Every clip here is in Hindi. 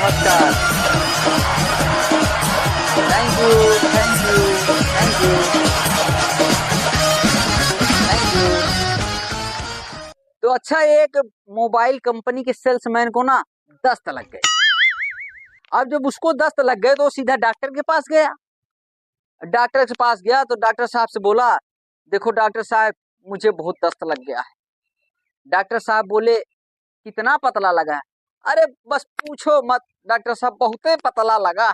नमस्कार। Thank you, thank you, thank you, thank you. तो अच्छा, एक मोबाइल कंपनी के सेल्समैन को ना दस्त लग गए। अब जब उसको दस्त लग गए तो सीधा डॉक्टर के पास गया। डॉक्टर के पास गया तो डॉक्टर साहब से बोला, देखो डॉक्टर साहब, मुझे बहुत दस्त लग गया है। डॉक्टर साहब बोले, कितना पतला लगा है? अरे बस पूछो मत डॉक्टर साहब, बहुत पतला लगा है।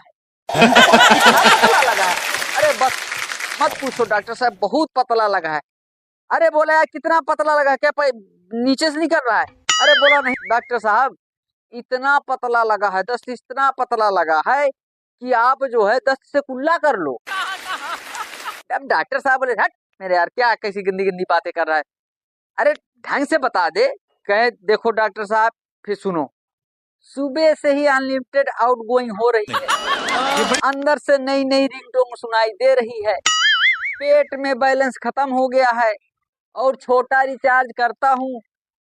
कितना पतला लगा है? अरे बस मत पूछो डॉक्टर साहब, बहुत पतला लगा है। अरे बोला यार, कितना पतला लगा है? क्या नीचे से निकल रहा है? अरे बोला नहीं डॉक्टर साहब, इतना पतला लगा है, दस्त इतना पतला लगा है कि आप जो है दस्त से कुल्ला कर लो। अब डॉक्टर साहब बोले, हट मेरे यार, क्या कैसी गंदी गंदी बातें कर रहा है? अरे ढंग से बता दे। कहे, देखो डॉक्टर साहब, फिर सुनो, सुबह से ही अनलिमिटेड आउटगोइंग हो रही है, अंदर से नई नई रिंगटोन सुनाई दे रही है, पेट में बैलेंस खत्म हो गया है, और छोटा रिचार्ज करता हूँ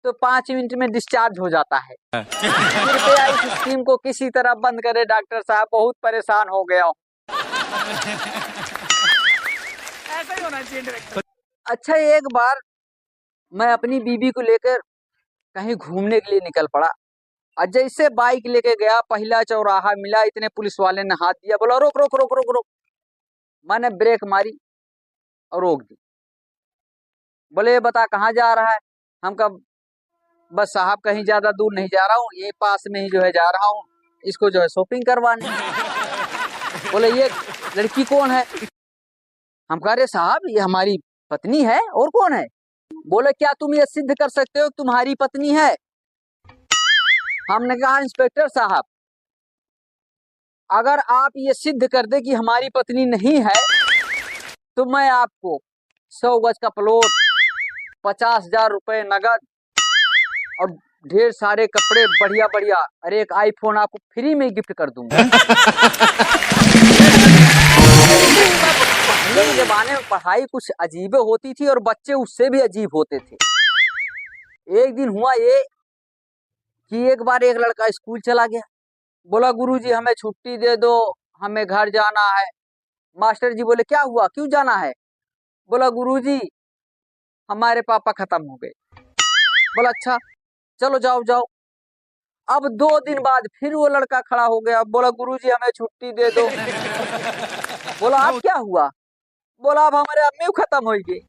तो 5 मिनट में डिस्चार्ज हो जाता है। कृपया इस स्कीम को किसी तरह बंद करे डॉक्टर साहब, बहुत परेशान हो गया हूँ। ऐसा ही होना चाहिए डायरेक्टर। अच्छा, एक बार मैं अपनी बीबी को लेकर कहीं घूमने के लिए निकल पड़ा, और जैसे बाइक लेके गया, पहला चौराहा मिला, इतने पुलिस वाले ने हाथ दिया, बोला रोक रोक रोक रोक रोक। मैंने ब्रेक मारी और रोक दी। बोले ये बता कहाँ जा रहा है? हम कहा बस साहब, कहीं ज्यादा दूर नहीं जा रहा हूँ, ये पास में ही जो है जा रहा हूँ, इसको जो है शॉपिंग करवाने। बोले ये लड़की कौन है? हम कह रहे साहब, ये हमारी पत्नी है, और कौन है? बोले क्या तुम ये सिद्ध कर सकते हो तुम्हारी पत्नी है? हमने कहा इंस्पेक्टर साहब, अगर आप ये सिद्ध कर दे कि हमारी पत्नी नहीं है, तो मैं आपको 100 गज का प्लॉट, 50,000 रुपए नगद और ढेर सारे कपड़े बढ़िया बढ़िया, अरे एक आईफोन आपको फ्री में गिफ्ट कर दूंगा। पहले के जमाने में पढ़ाई कुछ अजीब होती थी और बच्चे उससे भी अजीब होते थे। एक दिन हुआ ये कि एक बार एक लड़का स्कूल चला गया, बोला गुरुजी हमें छुट्टी दे दो, हमें घर जाना है। मास्टर जी बोले क्या हुआ, क्यों जाना है? बोला गुरुजी हमारे पापा खत्म हो गए। बोला अच्छा चलो जाओ जाओ। अब 2 दिन बाद फिर वो लड़का खड़ा हो गया, बोला गुरुजी हमें छुट्टी दे दो। बोला अब क्या हुआ? बोला अब हमारे अम्मी खत्म हो गई।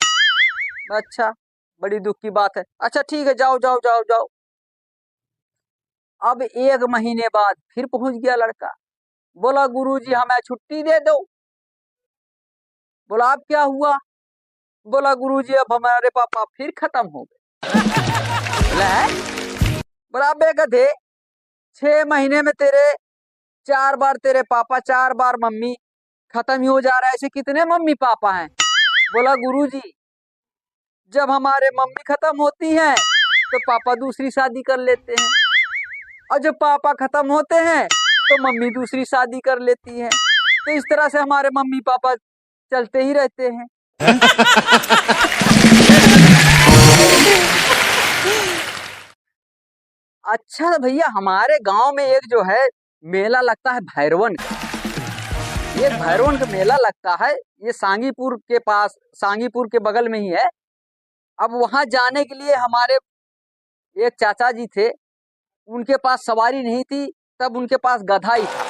अच्छा, बड़ी दुख की बात है। अच्छा ठीक है, जाओ जाओ जाओ जाओ। अब 1 महीने बाद फिर पहुंच गया लड़का, बोला गुरुजी हमें छुट्टी दे दो। बोला अब क्या हुआ? बोला गुरुजी अब हमारे पापा फिर खत्म हो गए। बोला बे गधे, 6 महीने में तेरे 4 बार तेरे पापा, 4 बार मम्मी खत्म ही हो जा रहा है, ऐसे कितने मम्मी पापा हैं? बोला गुरुजी जब हमारे मम्मी खत्म होती हैं तो पापा दूसरी शादी कर लेते हैं, और जब पापा खत्म होते हैं तो मम्मी दूसरी शादी कर लेती है, तो इस तरह से हमारे मम्मी पापा चलते ही रहते हैं। अच्छा भैया, हमारे गांव में एक जो है मेला लगता है भैरवन का। ये भैरवन का मेला लगता है, ये सांगीपुर के पास, सांगीपुर के बगल में ही है। अब वहां जाने के लिए हमारे एक चाचा जी थे, उनके पास सवारी नहीं थी, तब उनके पास गधा ही था।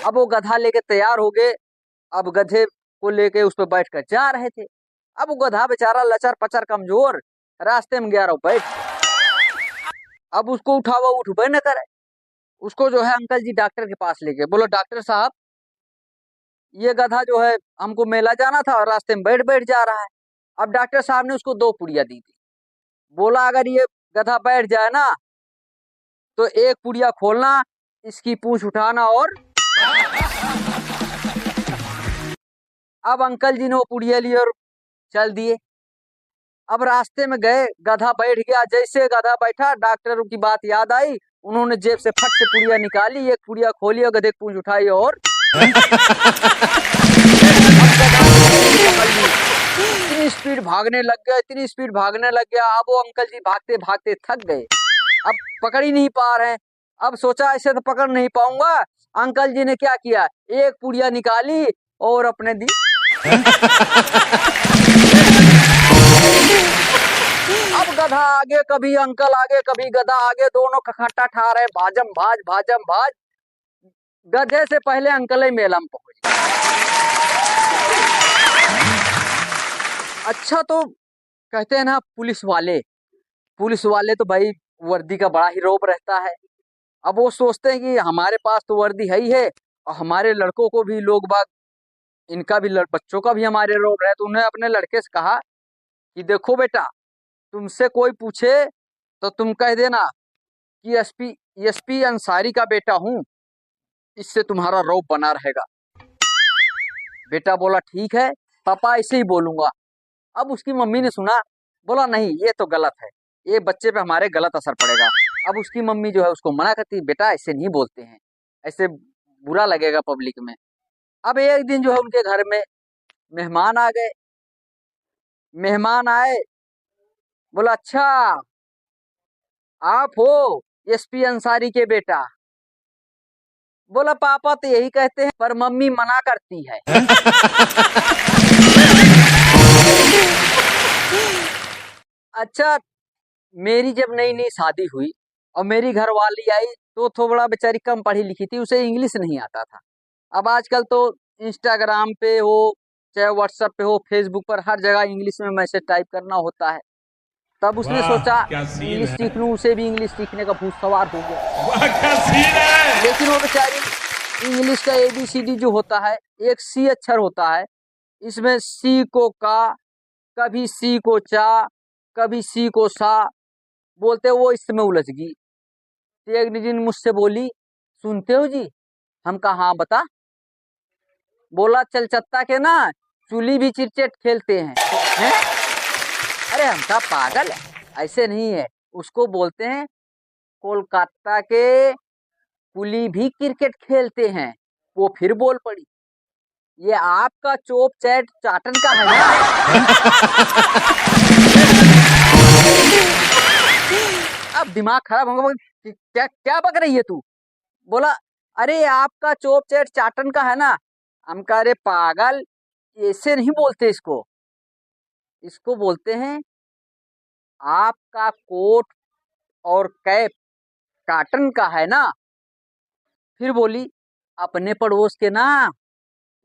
अब वो गधा लेके तैयार हो गए, अब गधे को लेके उस पर बैठ कर जा रहे थे। अब वो गधा बेचारा लचर पचर कमजोर, रास्ते में गया रहो बैठ। अब उसको उठावा उठबे न करे, उसको जो है अंकल जी डॉक्टर के पास ले गए। बोलो डॉक्टर साहब, ये गधा जो है हमको मेला जाना था और रास्ते में बैठ बैठ जा रहा है। अब डॉक्टर साहब ने उसको 2 पुड़िया दी थी। बोला अगर ये गधा बैठ जाए ना तो एक पुड़िया खोलना, इसकी पूंछ उठाना, और अब अंकल जी ने वो पुड़िया ली और चल दिए। अब रास्ते में गए, गधा बैठ गया। जैसे गधा बैठा, डॉक्टर की बात याद आई, उन्होंने जेब से फट से पुड़िया निकाली, एक पुड़िया खोली और गधे की पूंछ उठाई, और इतनी स्पीड भागने लग गया, इतनी स्पीड भागने लग गया। अब वो अंकल जी भागते भागते थक गए, अब पकड़ ही नहीं पा रहे हैं। अब सोचा ऐसे तो पकड़ नहीं पाऊंगा। अंकल जी ने क्या किया, एक पुड़िया निकाली और अपने दी। अब गधा आगे, कभी अंकल आगे, कभी गधा आगे, दोनों का खट्टा ठा रहे, भाजम भाज भाजम भाज। गधे से पहले अंकल ही मेला में पहुंच गए। अच्छा, तो कहते हैं ना पुलिस वाले तो भाई वर्दी का बड़ा ही रौब रहता है। अब वो सोचते हैं कि हमारे पास तो वर्दी है ही है, और हमारे लड़कों को भी लोग बाग, इनका भी बच्चों का भी हमारे रौब है। तो उन्हें अपने लड़के से कहा कि देखो बेटा, तुमसे कोई पूछे तो तुम कह देना कि एसपी अंसारी का बेटा हूं, इससे तुम्हारा रौब बना रहेगा। बेटा बोला ठीक है पापा, ऐसे ही बोलूंगा। अब उसकी मम्मी ने सुना, बोला नहीं ये तो गलत है, ये बच्चे पे हमारे गलत असर पड़ेगा। अब उसकी मम्मी जो है उसको मना करती, बेटा ऐसे नहीं बोलते हैं, ऐसे बुरा लगेगा पब्लिक में। अब एक दिन जो है उनके घर में मेहमान आ गए। मेहमान आए, बोला अच्छा आप हो एसपी अंसारी के बेटा? बोला पापा तो यही कहते हैं, पर मम्मी मना करती है। अच्छा, मेरी जब नई नई शादी हुई और मेरी घरवाली आई तो थोड़ा बेचारी कम पढ़ी लिखी थी, उसे इंग्लिश नहीं आता था। अब आजकल तो इंस्टाग्राम पे हो, चाहे व्हाट्सएप पे हो, फेसबुक पर, हर जगह इंग्लिश में मैसेज टाइप करना होता है। तब उसने सोचा इंग्लिश सीख लूं, उसे भी इंग्लिश सीखने का भूत सवार हो गया। वाह क्या सीन है। लेकिन वो बेचारी इंग्लिश का ABCD जो होता है, एक सी अक्षर होता है, इसमें सी को का, कभी सी को चा, कभी सी को सा बोलते, वो इसमें उलझ गई। एक दिन मुझसे बोली, सुनते हो जी? हम कहा हाँ बता। बोला चलचत्ता के ना चूली भी क्रिकेट खेलते हैं? अरे हम कहा पागल है, ऐसे नहीं है, उसको बोलते हैं कोलकाता के कुली भी क्रिकेट खेलते हैं। वो फिर बोल पड़ी, ये आपका चोप चैट चाटन का है ना? अब दिमाग खराब होगा, क्या क्या बक रही है तू? बोला अरे आपका चोप चैट चाटन का है ना। हम कह रहे पागल, ऐसे नहीं बोलते इसको, इसको बोलते हैं आपका कोट और कैप काटन का है ना। फिर बोली अपने पड़ोस के ना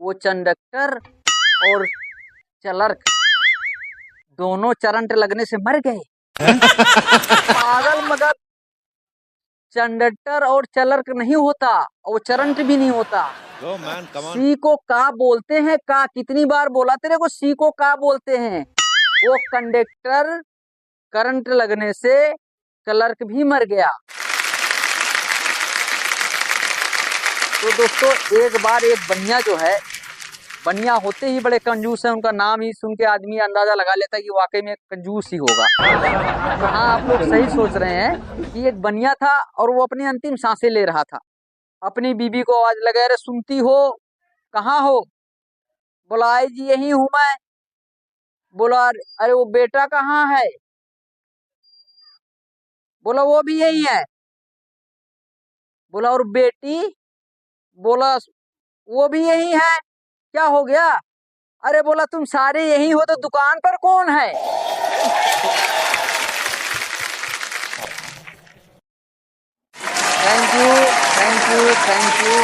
वो कंडक्टर और क्लर्क दोनों करंट लगने से मर गए। पागल, मगर कंडक्टर और क्लर्क नहीं होता, और करंट भी नहीं होता। सी को का बोलते हैं, का कितनी बार बोला तेरे को, सी को का बोलते हैं। वो कंडक्टर करंट लगने से क्लर्क भी मर गया। तो दोस्तों, एक बार एक बनिया जो है, बनिया होते ही बड़े कंजूस है, उनका नाम ही सुन के आदमी अंदाजा लगा लेता है कि वाकई में कंजूस ही होगा। तो हाँ, आप लोग सही सोच रहे हैं कि एक बनिया था और वो अपनी अंतिम सांसें ले रहा था। अपनी बीबी को आवाज लगा, अरे सुनती हो, कहाँ हो? बोला आई जी यही हूं मैं। बोला अरे वो बेटा कहाँ है? बोला वो भी यही है। बोला और बेटी? बोला वो भी यही है। क्या हो गया? अरे बोला तुम सारे यही हो तो दुकान पर कौन है? Thank you, thank you, thank you.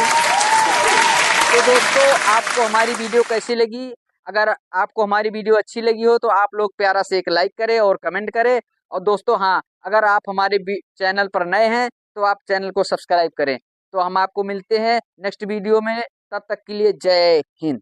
तो दोस्तों, आपको हमारी वीडियो कैसी लगी? अगर आपको हमारी वीडियो अच्छी लगी हो तो आप लोग प्यारा से एक लाइक करें और कमेंट करें। और दोस्तों हाँ, अगर आप हमारे चैनल पर नए हैं तो आप चैनल को सब्सक्राइब करें। तो हम आपको मिलते हैं नेक्स्ट वीडियो में, तब तक के लिए जय हिंद।